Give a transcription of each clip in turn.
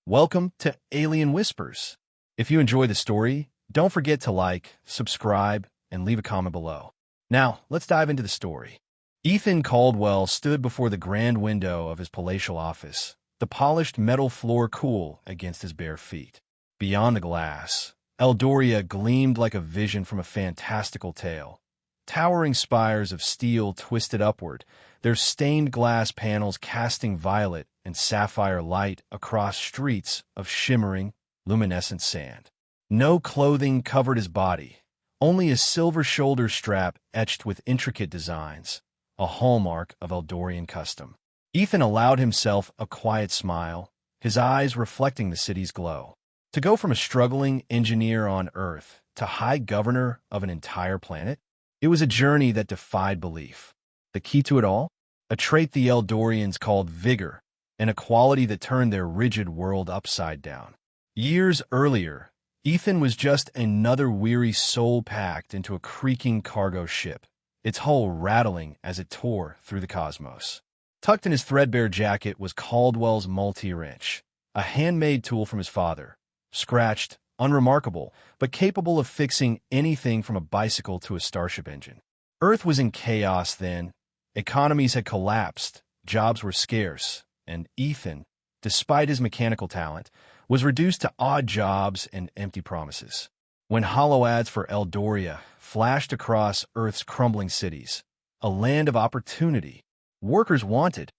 Welcome to Alien Whispers. If you enjoy the story, don't forget to like, subscribe, and leave a comment below. Now, let's dive into the story. Ethan Caldwell stood before the grand window of his palatial office, the polished metal floor cool against his bare feet. Beyond the glass, Eldoria gleamed like a vision from a fantastical tale. Towering spires of steel twisted upward, their stained glass panels casting violet and sapphire light across streets of shimmering, luminescent sand. No clothing covered his body, only a silver shoulder strap etched with intricate designs, a hallmark of Eldorian custom. Ethan allowed himself a quiet smile, his eyes reflecting the city's glow. To go from a struggling engineer on Earth to high governor of an entire planet, it was a journey that defied belief. The key to it all? A trait the Eldorians called Vigor, and a quality that turned their rigid world upside down. Years earlier, Ethan was just another weary soul packed into a creaking cargo ship, its hull rattling as it tore through the cosmos. Tucked in his threadbare jacket was Caldwell's Multiwrench, a handmade tool from his father, scratched, unremarkable, but capable of fixing anything from a bicycle to a starship engine. Earth was in chaos then. Economies had collapsed, jobs were scarce, and Ethan, despite his mechanical talent, was reduced to odd jobs and empty promises. When hollow ads for Eldoria flashed across Earth's crumbling cities, a land of opportunity, workers wanted,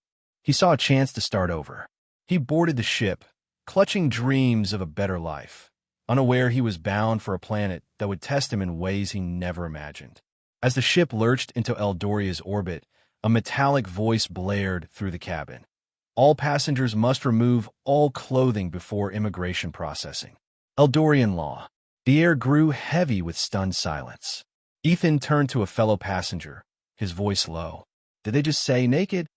he saw a chance to start over. He boarded the ship, clutching dreams of a better life, unaware he was bound for a planet that would test him in ways he never imagined. As the ship lurched into Eldoria's orbit, a metallic voice blared through the cabin. All passengers must remove all clothing before immigration processing. Eldorian law. The air grew heavy with stunned silence. Ethan turned to a fellow passenger, his voice low. "Did they just say naked?"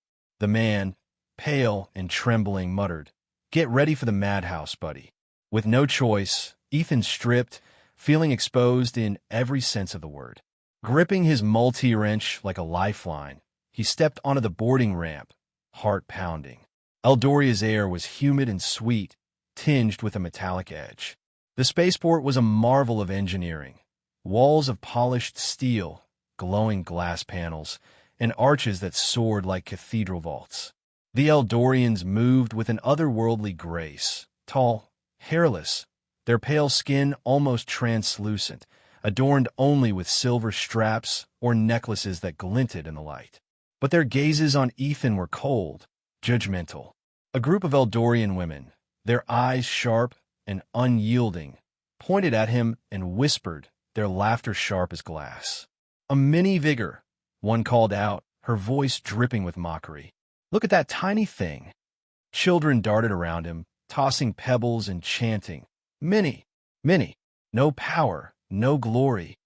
The man, pale and trembling, muttered, "Get ready for the madhouse, buddy." With no choice, Ethan stripped, feeling exposed in every sense of the word. Gripping his multi-wrench like a lifeline, he stepped onto the boarding ramp, heart pounding. Eldoria's air was humid and sweet, tinged with a metallic edge. The spaceport was a marvel of engineering. Walls of polished steel, glowing glass panels, and arches that soared like cathedral vaults. The Eldorians moved with an otherworldly grace, tall, hairless, their pale skin almost translucent, adorned only with silver straps or necklaces that glinted in the light. But their gazes on Ethan were cold, judgmental. A group of Eldorian women, their eyes sharp and unyielding, pointed at him and whispered, their laughter sharp as glass. "A minivigor," one called out, her voice dripping with mockery. "Look at that tiny thing." Children darted around him, tossing pebbles and chanting, "Mini, mini, no power, no glory."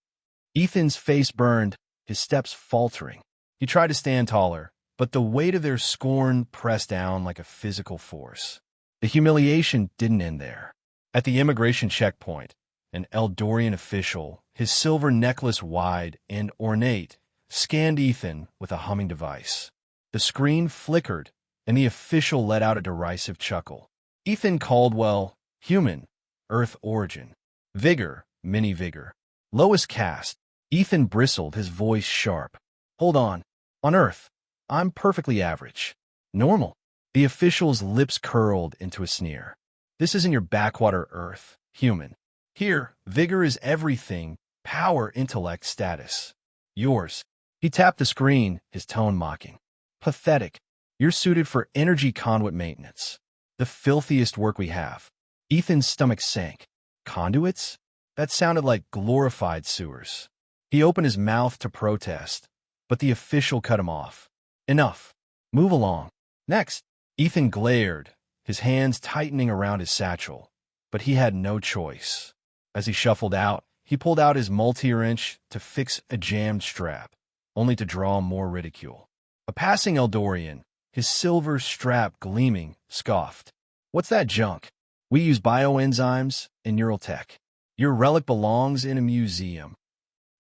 Ethan's face burned, his steps faltering. He tried to stand taller, but the weight of their scorn pressed down like a physical force. The humiliation didn't end there. At the immigration checkpoint, an Eldorian official, his silver necklace wide and ornate, scanned Ethan with a humming device. The screen flickered, and the official let out a derisive chuckle. Ethan Caldwell, human, Earth origin. Vigor, minivigor. Lowest caste. Ethan bristled, his voice sharp. "Hold on. On Earth, I'm perfectly average. Normal." The official's lips curled into a sneer. "This isn't your backwater Earth, human. Here, vigor is everything, power, intellect, status. Yours." He tapped the screen, his tone mocking. "Pathetic. You're suited for energy conduit maintenance. The filthiest work we have." Ethan's stomach sank. Conduits? That sounded like glorified sewers. He opened his mouth to protest, but the official cut him off. "Enough. Move along. Next." Ethan glared, his hands tightening around his satchel, but he had no choice. As he shuffled out, he pulled out his multi-wrench to fix a jammed strap, only to draw more ridicule. A passing Eldorian, his silver strap gleaming, scoffed. "What's that junk? We use bioenzymes and neural tech. Your relic belongs in a museum."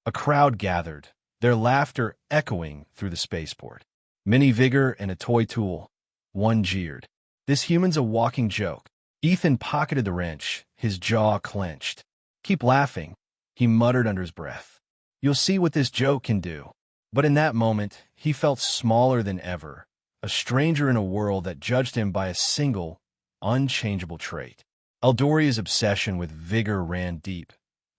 A crowd gathered, their laughter echoing through the spaceport. Minivigor and a toy tool. One jeered. "This human's a walking joke. Ethan pocketed the wrench, his jaw clenched. "Keep laughing," he muttered under his breath. "You'll see what this joke can do." But in that moment, he felt smaller than ever, a stranger in a world that judged him by a single, unchangeable trait. Eldoria's obsession with vigor ran deep,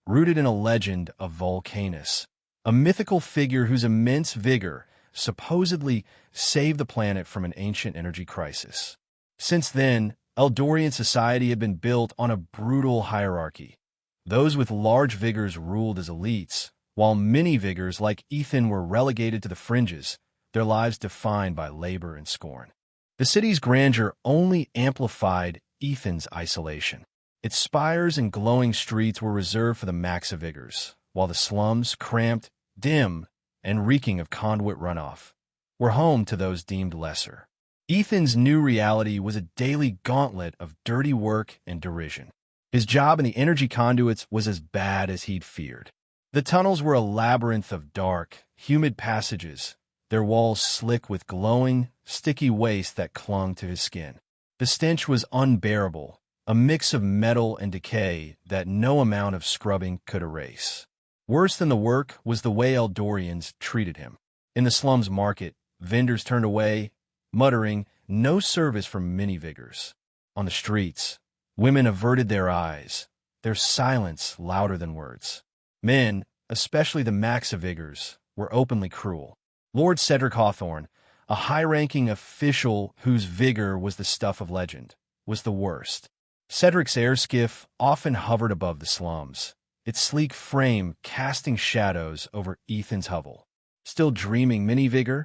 rooted in a legend of Vulcanus, a mythical figure whose immense vigor supposedly saved the planet from an ancient energy crisis. Since then, Eldorian society had been built on a brutal hierarchy. Those with large vigors ruled as elites, while minivigors like Ethan were relegated to the fringes, their lives defined by labor and scorn. The city's grandeur only amplified Ethan's isolation. Its spires and glowing streets were reserved for the maxivigors, while the slums, cramped, dim, and reeking of conduit runoff, were home to those deemed lesser. Ethan's new reality was a daily gauntlet of dirty work and derision. His job in the energy conduits was as bad as he'd feared. The tunnels were a labyrinth of dark, humid passages, their walls slick with glowing, sticky waste that clung to his skin. The stench was unbearable, a mix of metal and decay that no amount of scrubbing could erase. Worse than the work was the way Eldorians treated him. In the slums market, vendors turned away, muttering, "No service from minivigors." On the streets, women averted their eyes, their silence louder than words. Men, especially the maxivigors, were openly cruel. Lord Cedric Hawthorne, a high-ranking official whose vigor was the stuff of legend, was the worst. Cedric's airskiff often hovered above the slums, its sleek frame casting shadows over Ethan's hovel. "Still dreaming, minivigor?"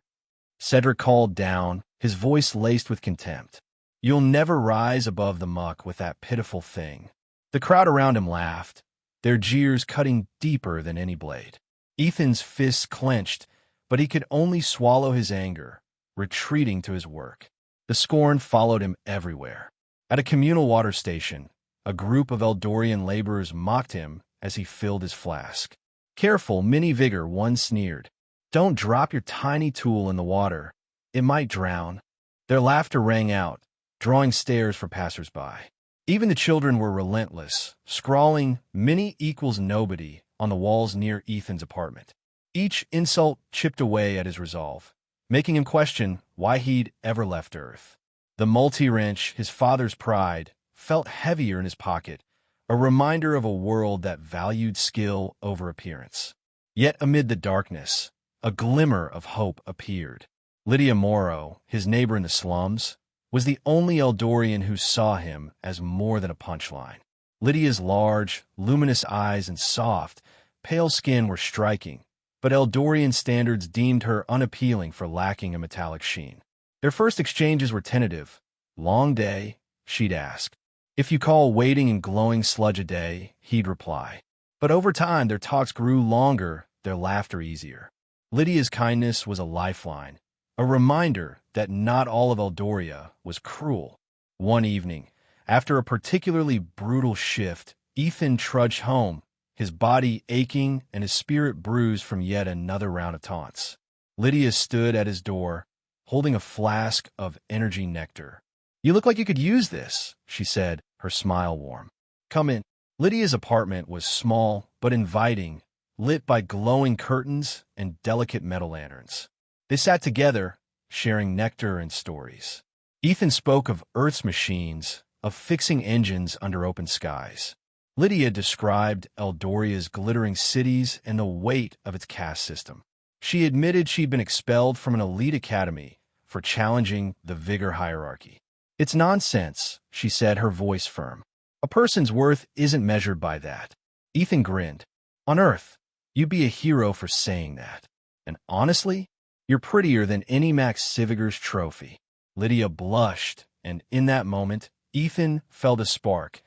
Cedric called down, his voice laced with contempt. "You'll never rise above the muck with that pitiful thing." The crowd around him laughed, their jeers cutting deeper than any blade. Ethan's fists clenched, but he could only swallow his anger, retreating to his work. The scorn followed him everywhere. At a communal water station, a group of Eldorian laborers mocked him as he filled his flask. "Careful, minivigor," one sneered. "Don't drop your tiny tool in the water. It might drown." Their laughter rang out, drawing stares for passers-by. Even the children were relentless, scrawling "Mini equals nobody" on the walls near Ethan's apartment. Each insult chipped away at his resolve, making him question why he'd ever left Earth. The Multiwrench, his father's pride, felt heavier in his pocket, a reminder of a world that valued skill over appearance. Yet amid the darkness, a glimmer of hope appeared. Lydia Morrow, his neighbor in the slums, was the only Eldorian who saw him as more than a punchline. Lydia's large, luminous eyes and soft, pale skin were striking, but Eldorian standards deemed her unappealing for lacking a metallic sheen. Their first exchanges were tentative. "Long day?" she'd ask. "If you call waiting and glowing sludge a day," he'd reply. But over time, their talks grew longer, their laughter easier. Lydia's kindness was a lifeline, a reminder that not all of Eldoria was cruel. One evening, after a particularly brutal shift, Ethan trudged home, his body aching and his spirit bruised from yet another round of taunts. Lydia stood at his door, holding a flask of energy nectar. "You look like you could use this," she said, her smile warm. "Come in." Lydia's apartment was small but inviting, lit by glowing curtains and delicate metal lanterns. They sat together, sharing nectar and stories. Ethan spoke of Earth's machines, of fixing engines under open skies. Lydia described Eldoria's glittering cities and the weight of its caste system. She admitted she'd been expelled from an elite academy for challenging the vigor hierarchy. "It's nonsense," she said, her voice firm. "A person's worth isn't measured by that." Ethan grinned. "On Earth, you'd be a hero for saying that. And honestly, you're prettier than any Max Civigor's trophy." Lydia blushed, and in that moment, Ethan felt a spark,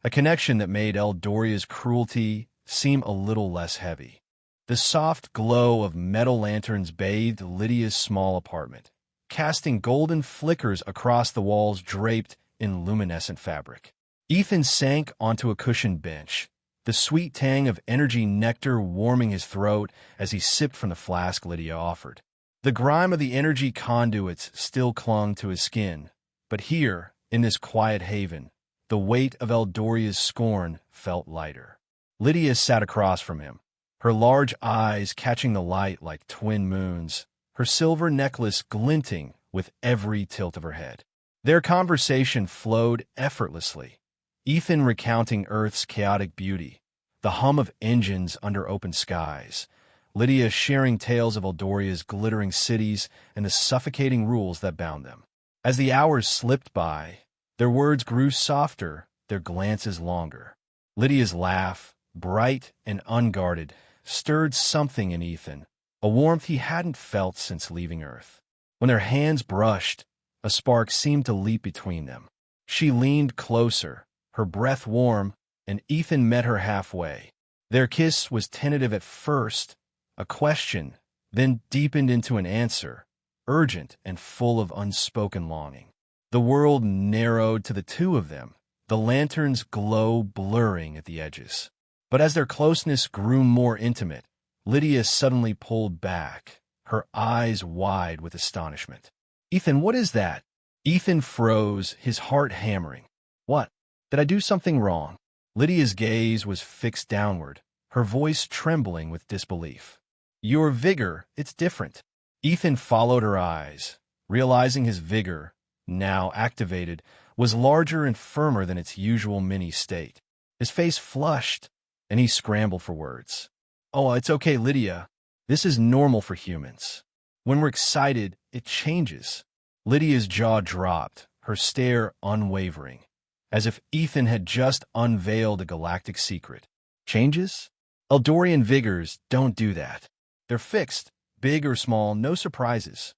a connection that made Eldoria's cruelty seem a little less heavy. The soft glow of metal lanterns bathed Lydia's small apartment, casting golden flickers across the walls draped in luminescent fabric. Ethan sank onto a cushioned bench, the sweet tang of energy nectar warming his throat as he sipped from the flask Lydia offered. The grime of the energy conduits still clung to his skin, but here, in this quiet haven, The weight of Eldoria's scorn felt lighter. Lydia sat across from him, her large eyes catching the light like twin moons, her silver necklace glinting with every tilt of her head. Their conversation flowed effortlessly, Ethan recounting Earth's chaotic beauty, the hum of engines under open skies, Lydia sharing tales of Eldoria's glittering cities and the suffocating rules that bound them. As the hours slipped by, their words grew softer, their glances longer. Lydia's laugh, bright and unguarded, stirred something in Ethan, a warmth he hadn't felt since leaving Earth. When their hands brushed, a spark seemed to leap between them. She leaned closer, her breath warm, and Ethan met her halfway. Their kiss was tentative at first, a question, then deepened into an answer, urgent and full of unspoken longing. The world narrowed to the two of them, the lantern's glow blurring at the edges. But as their closeness grew more intimate, Lydia suddenly pulled back, her eyes wide with astonishment. "Ethan, what is that?" Ethan froze, his heart hammering. "What? Did I do something wrong?" Lydia's gaze was fixed downward, her voice trembling with disbelief. "Your vigor, it's different." Ethan followed her eyes, realizing his vigor, now activated, was larger and firmer than its usual mini state. His face flushed, and he scrambled for words. "Oh, it's okay, Lydia. This is normal for humans. When we're excited, it changes." Lydia's jaw dropped, her stare unwavering, as if Ethan had just unveiled a galactic secret. "Changes? Eldorian vigors don't do that. They're fixed, big or small, no surprises."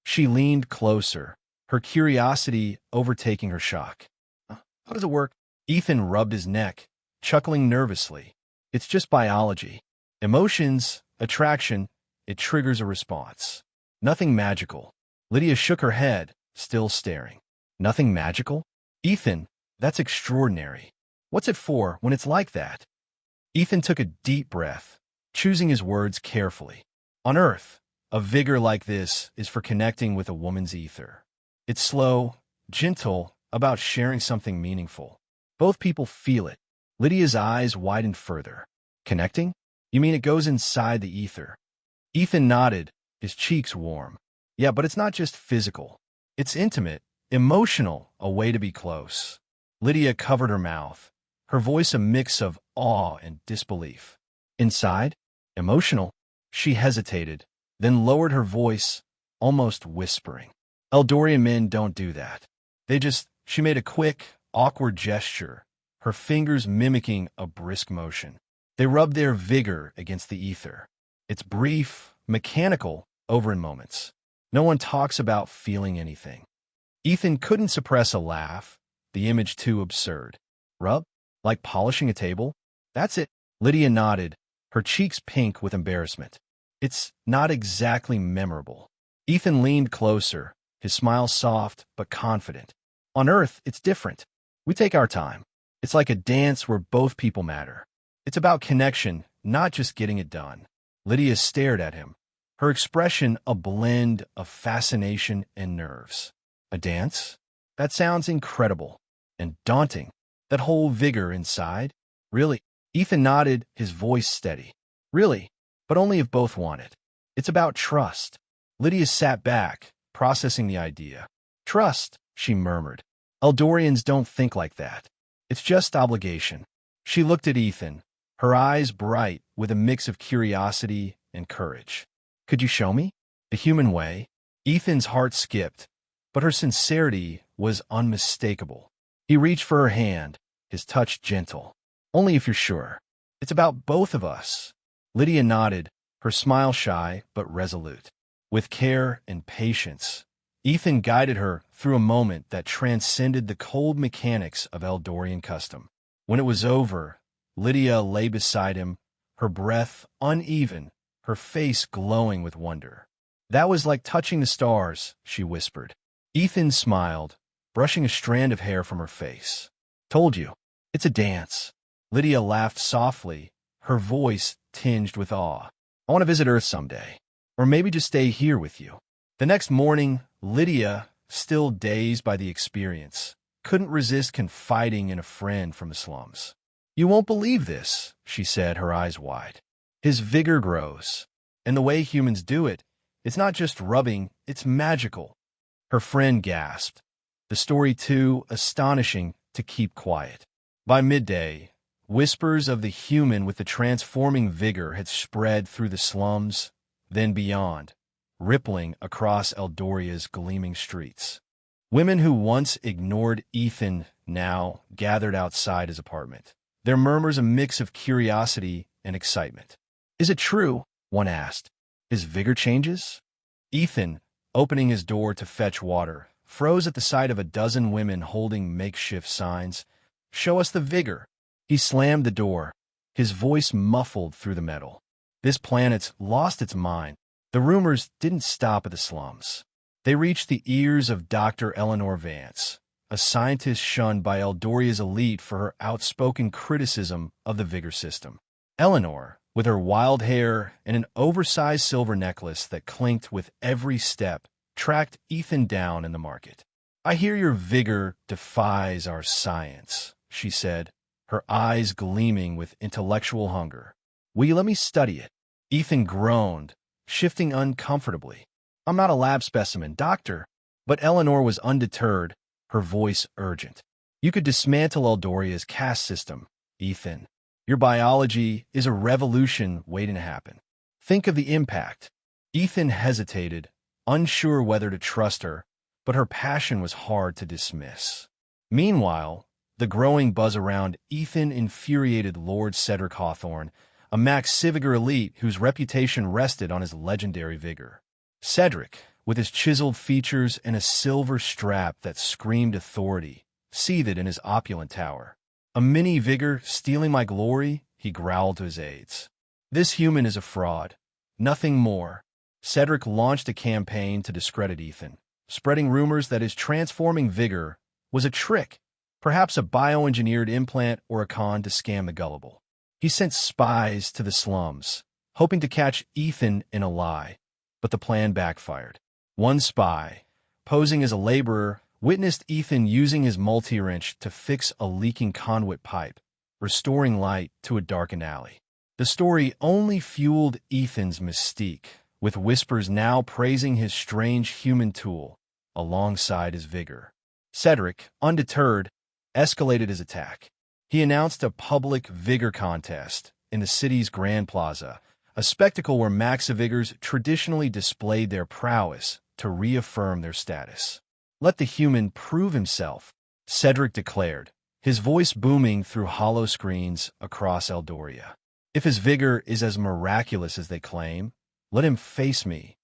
She leaned closer, her curiosity overtaking her shock. "How does it work?" Ethan rubbed his neck, chuckling nervously. "It's just biology. Emotions, attraction, it triggers a response. Nothing magical." Lydia shook her head, still staring. "Nothing magical? Ethan, that's extraordinary. What's it for when it's like that?" Ethan took a deep breath, choosing his words carefully. "On Earth, a vigor like this is for connecting with a woman's ether. It's slow, gentle, about sharing something meaningful. Both people feel it." Lydia's eyes widened further. "Connecting? You mean it goes inside the ether?" Ethan nodded, his cheeks warm. "Yeah, but it's not just physical. It's intimate, emotional, a way to be close." Lydia covered her mouth, her voice a mix of awe and disbelief. "Inside? Emotional?" She hesitated, then lowered her voice, almost whispering. "Eldorian men don't do that. They just—" She made a quick, awkward gesture, her fingers mimicking a brisk motion. "They rub their vigor against the ether. It's brief, mechanical, over in moments. No one talks about feeling anything." Ethan couldn't suppress a laugh, the image too absurd. "Rub? Like polishing a table? That's it." Lydia nodded, her cheeks pink with embarrassment. "It's not exactly memorable." Ethan leaned closer, his smile soft but confident. "On Earth, it's different. We take our time. It's like a dance where both people matter. It's about connection, not just getting it done." Lydia stared at him, her expression a blend of fascination and nerves. "A dance? That sounds incredible. And daunting. That whole vigor inside? Really?" Ethan nodded, his voice steady. "Really, but only if both want it. It's about trust." Lydia sat back, processing the idea. "Trust," she murmured. "Eldorians don't think like that. It's just obligation." She looked at Ethan, her eyes bright with a mix of curiosity and courage. "Could you show me? The human way?" Ethan's heart skipped, but her sincerity was unmistakable. He reached for her hand, his touch gentle. "Only if you're sure. It's about both of us." Lydia nodded, her smile shy but resolute. With care and patience, Ethan guided her through a moment that transcended the cold mechanics of Eldorian custom. When it was over, Lydia lay beside him, her breath uneven, her face glowing with wonder. "That was like touching the stars," she whispered. Ethan smiled, brushing a strand of hair from her face. "Told you, it's a dance." Lydia laughed softly, her voice tinged with awe. "I want to visit Earth someday, or maybe just stay here with you." The next morning, Lydia, still dazed by the experience, couldn't resist confiding in a friend from the slums. "You won't believe this," she said, her eyes wide. "His vigor grows. And the way humans do it, it's not just rubbing, it's magical." Her friend gasped. The story too astonishing to keep quiet. By midday, whispers of the human with the transforming vigor had spread through the slums, then beyond, rippling across Eldoria's gleaming streets. Women who once ignored Ethan now gathered outside his apartment, their murmurs a mix of curiosity and excitement. "Is it true?" one asked. "His vigor changes?" Ethan, opening his door to fetch water, froze at the sight of a dozen women holding makeshift signs. "Show us the vigor." He slammed the door, his voice muffled through the metal. This planet's lost its mind. The rumors didn't stop at the slums. They reached the ears of Dr. Eleanor Vance, a scientist shunned by Eldoria's elite for her outspoken criticism of the vigor system. Eleanor, with her wild hair and an oversized silver necklace that clinked with every step, tracked Ethan down in the market. "I hear your vigor defies our science," she said, her eyes gleaming with intellectual hunger. "Will you let me study it?" Ethan groaned, shifting uncomfortably. "I'm not a lab specimen, doctor." But Eleanor was undeterred, her voice urgent. "You could dismantle Eldoria's caste system, Ethan. Your biology is a revolution waiting to happen. Think of the impact." Ethan hesitated, unsure whether to trust her, but her passion was hard to dismiss. Meanwhile, the growing buzz around Ethan infuriated Lord Cedric Hawthorne, a Max Civiger elite whose reputation rested on his legendary vigor. Cedric, with his chiseled features and a silver strap that screamed authority, seated in his opulent tower. "A minivigor stealing my glory?" he growled to his aides. "This human is a fraud. Nothing more." Cedric launched a campaign to discredit Ethan, spreading rumors that his transforming vigor was a trick, perhaps a bioengineered implant or a con to scam the gullible. He sent spies to the slums, hoping to catch Ethan in a lie, but the plan backfired. One spy, posing as a laborer, witnessed Ethan using his multi-wrench to fix a leaking conduit pipe, restoring light to a darkened alley. The story only fueled Ethan's mystique, with whispers now praising his strange human tool alongside his vigor. Cedric, undeterred, escalated his attack. He announced a public vigor contest in the city's Grand Plaza, a spectacle where Maxivigors traditionally displayed their prowess to reaffirm their status. "Let the human prove himself," Cedric declared, his voice booming through hollow screens across Eldoria. "If his vigor is as miraculous as they claim, let him face me."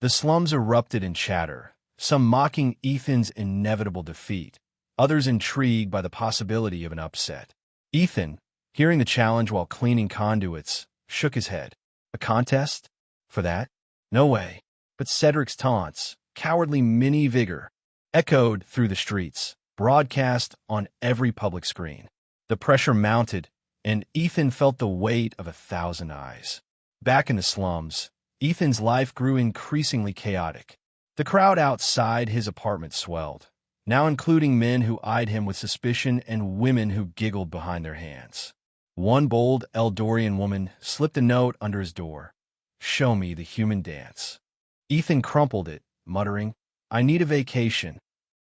The slums erupted in chatter, some mocking Ethan's inevitable defeat, others intrigued by the possibility of an upset. Ethan, hearing the challenge while cleaning conduits, shook his head. "A contest? For that? No way." But Cedric's taunts, "Cowardly mini-vigor," echoed through the streets, broadcast on every public screen. The pressure mounted, and Ethan felt the weight of 1,000 eyes. Back in the slums, Ethan's life grew increasingly chaotic. The crowd outside his apartment swelled, now including men who eyed him with suspicion and women who giggled behind their hands. One bold Eldorian woman slipped a note under his door. "Show me the human dance." Ethan crumpled it, muttering, "I need a vacation."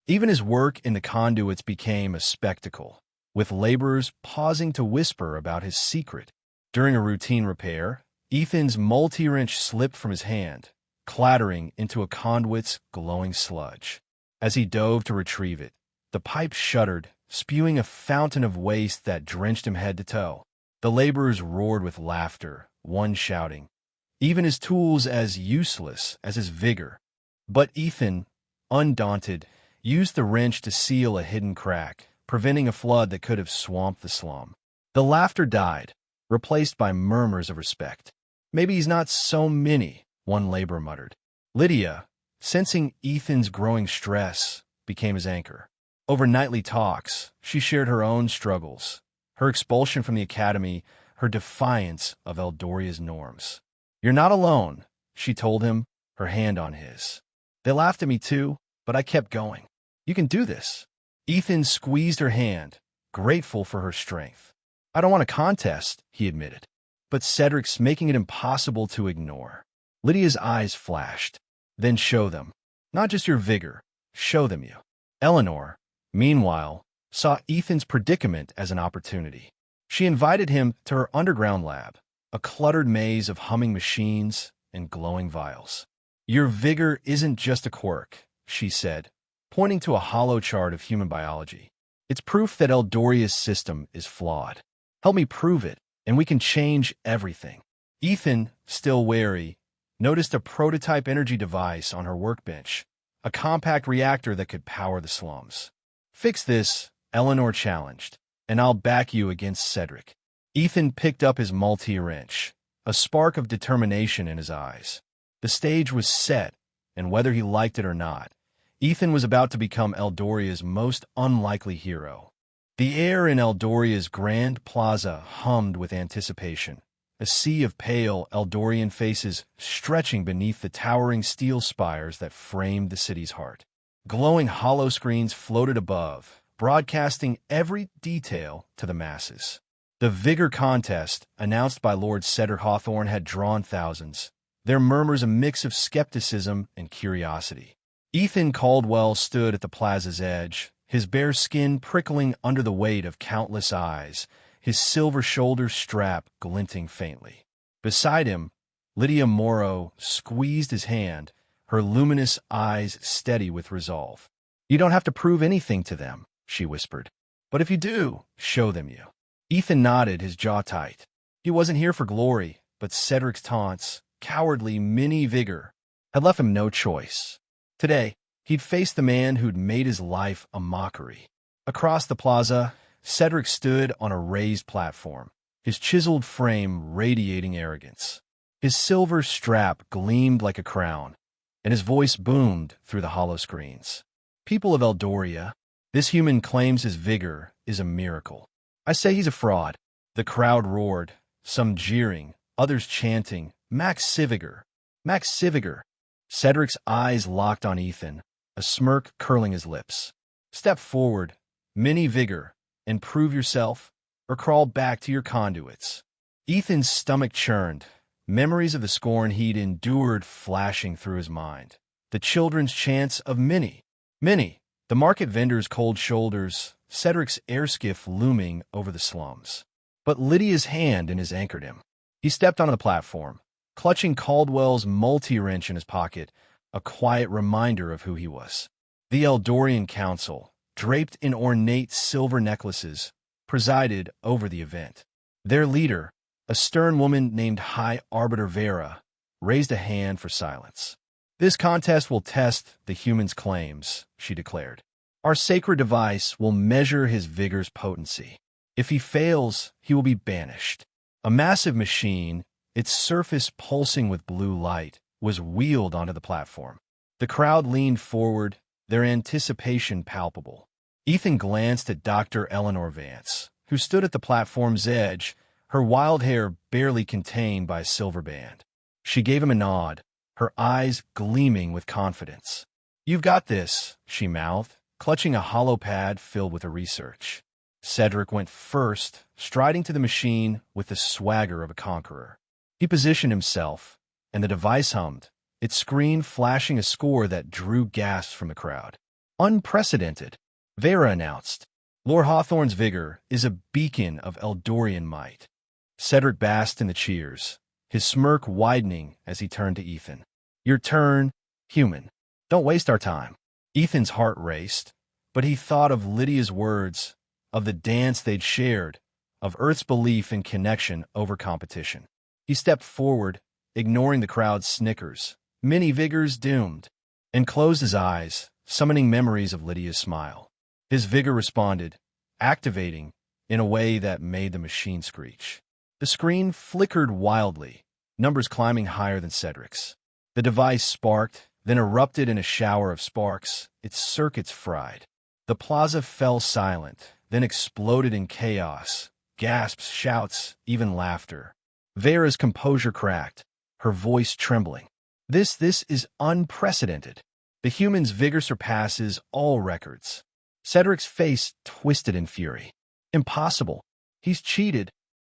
Even his work in the conduits became a spectacle, with laborers pausing to whisper about his secret. During a routine repair, Ethan's multi-wrench slipped from his hand, clattering into a conduit's glowing sludge. As he dove to retrieve it, the pipe shuddered, spewing a fountain of waste that drenched him head to toe. The laborers roared with laughter, one shouting, "Even his tool's as useless as his vigor." But Ethan, undaunted, used the wrench to seal a hidden crack, preventing a flood that could have swamped the slum. The laughter died, replaced by murmurs of respect. "Maybe he's not so many," one laborer muttered. Lydia, sensing Ethan's growing stress, became his anchor. Over nightly talks, she shared her own struggles, her expulsion from the academy, her defiance of Eldoria's norms. "You're not alone," she told him, her hand on his. "They laughed at me too, but I kept going. You can do this." Ethan squeezed her hand, grateful for her strength. I don't want a contest, he admitted. But Cedric's making it impossible to ignore. Lydia's eyes flashed. Then show them. Not just your vigor. Show them you. Eleanor, meanwhile, saw Ethan's predicament as an opportunity. She invited him to her underground lab, a cluttered maze of humming machines and glowing vials. Your vigor isn't just a quirk, she said, pointing to a hollow chart of human biology. It's proof that Eldoria's system is flawed. Help me prove it, and we can change everything. Ethan, still wary, noticed a prototype energy device on her workbench, a compact reactor that could power the slums. Fix this, Eleanor challenged, and I'll back you against Cedric. Ethan picked up his multi-wrench, a spark of determination in his eyes. The stage was set, and whether he liked it or not, Ethan was about to become Eldoria's most unlikely hero. The air in Eldoria's grand plaza hummed with anticipation, a sea of pale Eldorian faces stretching beneath the towering steel spires that framed the city's heart. Glowing hollow screens floated above, broadcasting every detail to the masses. The Vigor contest, announced by Lord Cedric Hawthorne, had drawn thousands, their murmurs a mix of skepticism and curiosity. Ethan Caldwell stood at the plaza's edge, his bare skin prickling under the weight of countless eyes, his silver shoulder strap glinting faintly. Beside him, Lydia Morrow squeezed his hand, her luminous eyes steady with resolve. You don't have to prove anything to them, she whispered. But if you do, show them you. Ethan nodded, his jaw tight. He wasn't here for glory, but Cedric's taunts, cowardly minivigor, had left him no choice. Today, he'd face the man who'd made his life a mockery. Across the plaza, Cedric stood on a raised platform, his chiseled frame radiating arrogance. His silver strap gleamed like a crown, and his voice boomed through the hollow screens. People of Eldoria, this human claims his vigor is a miracle. I say he's a fraud. The crowd roared, some jeering, others chanting, Max Civigor! Max Civigor! Cedric's eyes locked on Ethan, a smirk curling his lips. Step forward, minivigor, and prove yourself, or crawl back to your conduits. Ethan's stomach churned, memories of the scorn he'd endured flashing through his mind. The children's chants of Minnie, the market vendor's cold shoulders, Cedric's airskiff looming over the slums. But Lydia's hand in his anchored him. He stepped onto the platform, clutching Caldwell's multi-wrench in his pocket, a quiet reminder of who he was. The Eldorian Council, draped in ornate silver necklaces, presided over the event. Their leader, a stern woman named High Arbiter Vera, raised a hand for silence. This contest will test the human's claims, she declared. Our sacred device will measure his vigor's potency. If he fails, he will be banished. A massive machine, its surface pulsing with blue light, was wheeled onto the platform. The crowd leaned forward, their anticipation palpable. Ethan glanced at Dr. Eleanor Vance, who stood at the platform's edge, her wild hair barely contained by a silver band. She gave him a nod, her eyes gleaming with confidence. You've got this, she mouthed, clutching a hollow pad filled with her research. Cedric went first, striding to the machine with the swagger of a conqueror. He positioned himself, and the device hummed, its screen flashing a score that drew gasps from the crowd. Unprecedented, Vera announced. Lord Hawthorne's vigor is a beacon of Eldorian might. Cedric basked in the cheers, his smirk widening as he turned to Ethan. Your turn, human. Don't waste our time. Ethan's heart raced, but he thought of Lydia's words, of the dance they'd shared, of Earth's belief in connection over competition. He stepped forward, ignoring the crowd's snickers, minivigor's doomed, and closed his eyes, summoning memories of Lydia's smile. His vigor responded, activating in a way that made the machine screech. The screen flickered wildly, numbers climbing higher than Cedric's. The device sparked, then erupted in a shower of sparks, its circuits fried. The plaza fell silent, then exploded in chaos, gasps, shouts, even laughter. Vera's composure cracked, her voice trembling. This is unprecedented. The human's vigor surpasses all records. Cedric's face twisted in fury. Impossible. He's cheated.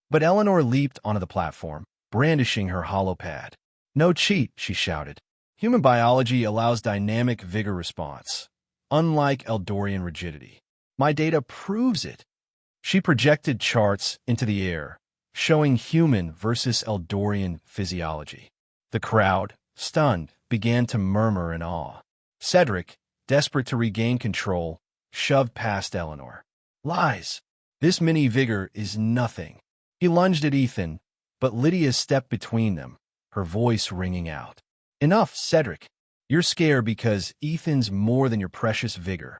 But Eleanor leaped onto the platform, brandishing her hollow pad. No cheat, she shouted. Human biology allows dynamic vigor response, unlike Eldorian rigidity. My data proves it. She projected charts into the air, showing human versus Eldorian physiology. The crowd, stunned, began to murmur in awe. Cedric, desperate to regain control, shoved past Eleanor. Lies! This minivigor is nothing. He lunged at Ethan, but Lydia stepped between them, her voice ringing out. Enough, Cedric. You're scared because Ethan's more than your precious vigor.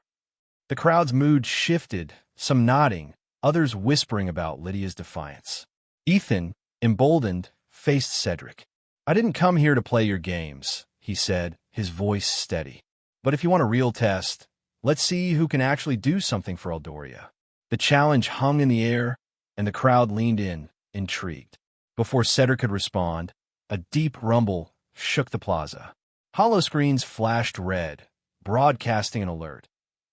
The crowd's mood shifted, some nodding, others whispering about Lydia's defiance. Ethan, emboldened, faced Cedric. I didn't come here to play your games, he said, his voice steady. But if you want a real test, let's see who can actually do something for Eldoria. The challenge hung in the air, and the crowd leaned in, intrigued. Before Cedric could respond, a deep rumble shook the plaza. Holoscreens flashed red, broadcasting an alert.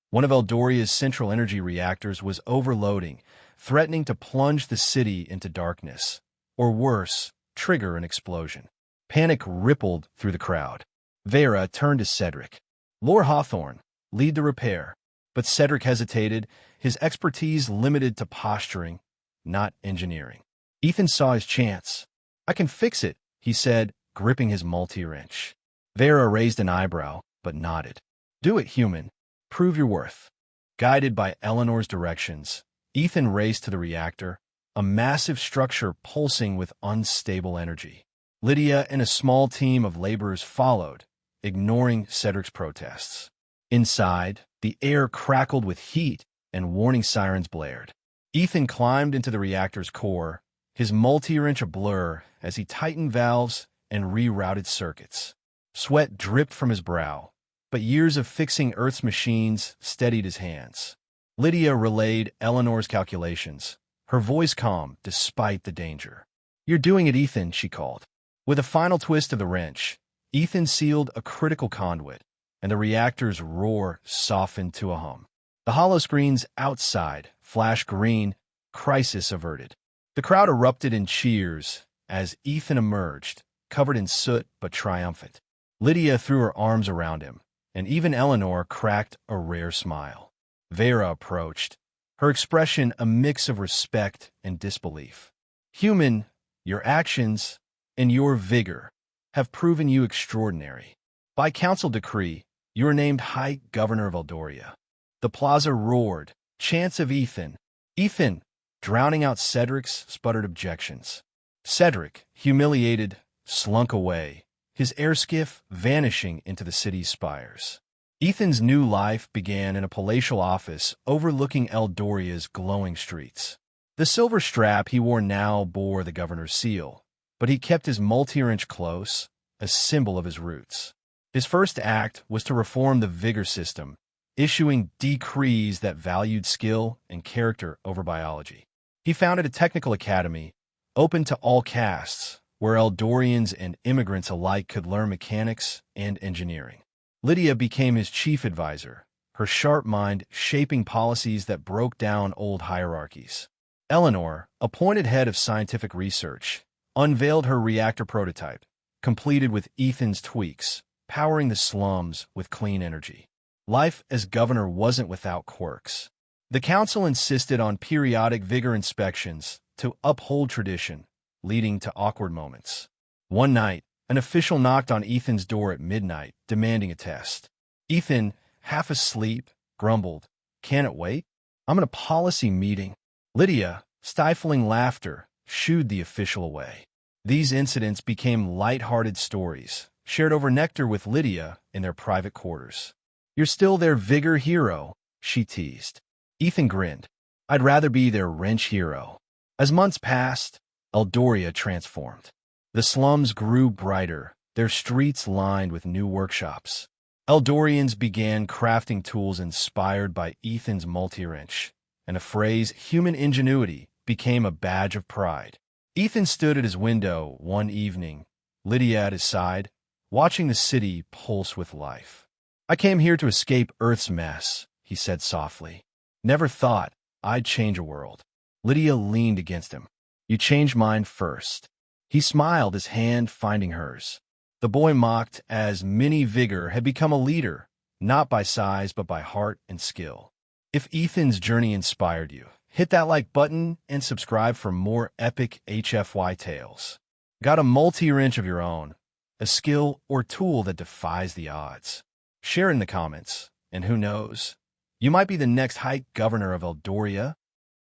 One of Eldoria's central energy reactors was overloading, threatening to plunge the city into darkness, or worse, trigger an explosion. Panic rippled through the crowd. Vera turned to Cedric. Lord Hawthorne, lead the repair. But Cedric hesitated, his expertise limited to posturing, not engineering. Ethan saw his chance. I can fix it, he said, gripping his multi-wrench. Vera raised an eyebrow, but nodded. Do it, human. Prove your worth. Guided by Eleanor's directions, Ethan raced to the reactor, a massive structure pulsing with unstable energy. Lydia and a small team of laborers followed, ignoring Cedric's protests. Inside, the air crackled with heat and warning sirens blared. Ethan climbed into the reactor's core, his multi-wrench a blur as he tightened valves and rerouted circuits. Sweat dripped from his brow, but years of fixing Earth's machines steadied his hands. Lydia relayed Eleanor's calculations, her voice calm despite the danger. You're doing it, Ethan, she called. With a final twist of the wrench, Ethan sealed a critical conduit, and the reactor's roar softened to a hum. The holoscreens outside flashed green, crisis averted. The crowd erupted in cheers as Ethan emerged, covered in soot but triumphant. Lydia threw her arms around him, and even Eleanor cracked a rare smile. Vera approached, her expression a mix of respect and disbelief. Human, your actions and your vigor have proven you extraordinary. By council decree, you are named High Governor of Eldoria. The plaza roared, chants of Ethan. Ethan, drowning out Cedric's sputtered objections. Cedric, humiliated, slunk away, his airskiff vanishing into the city's spires. Ethan's new life began in a palatial office overlooking Eldoria's glowing streets. The silver strap he wore now bore the governor's seal, but he kept his multi-wrench close, a symbol of his roots. His first act was to reform the vigor system, issuing decrees that valued skill and character over biology. He founded a technical academy, open to all castes, where Eldorians and immigrants alike could learn mechanics and engineering. Lydia became his chief advisor, her sharp mind shaping policies that broke down old hierarchies. Eleanor, appointed head of scientific research, unveiled her reactor prototype, completed with Ethan's tweaks, powering the slums with clean energy. Life as governor wasn't without quirks. The council insisted on periodic vigor inspections to uphold tradition, leading to awkward moments. One night, an official knocked on Ethan's door at midnight, demanding a test. Ethan, half asleep, grumbled, "Can it wait? I'm in a policy meeting." Lydia, stifling laughter, shooed the official away. These incidents became light-hearted stories, shared over nectar with Lydia in their private quarters. "You're still their vigor hero," she teased. Ethan grinned. "I'd rather be their wrench hero." As months passed, Eldoria transformed. The slums grew brighter, their streets lined with new workshops. Eldorians began crafting tools inspired by Ethan's multi-wrench, and the phrase human ingenuity became a badge of pride. Ethan stood at his window one evening, Lydia at his side, watching the city pulse with life. "I came here to escape Earth's mess," he said softly. Never thought I'd change a world. Lydia leaned against him. You changed mine first. He smiled, his hand finding hers. The boy mocked as Minivigor had become a leader, not by size but by heart and skill. If Ethan's journey inspired you, hit that like button and subscribe for more epic HFY tales. Got a multi-wrench of your own, a skill or tool that defies the odds? Share in the comments, and who knows, you might be the next High Governor of Eldoria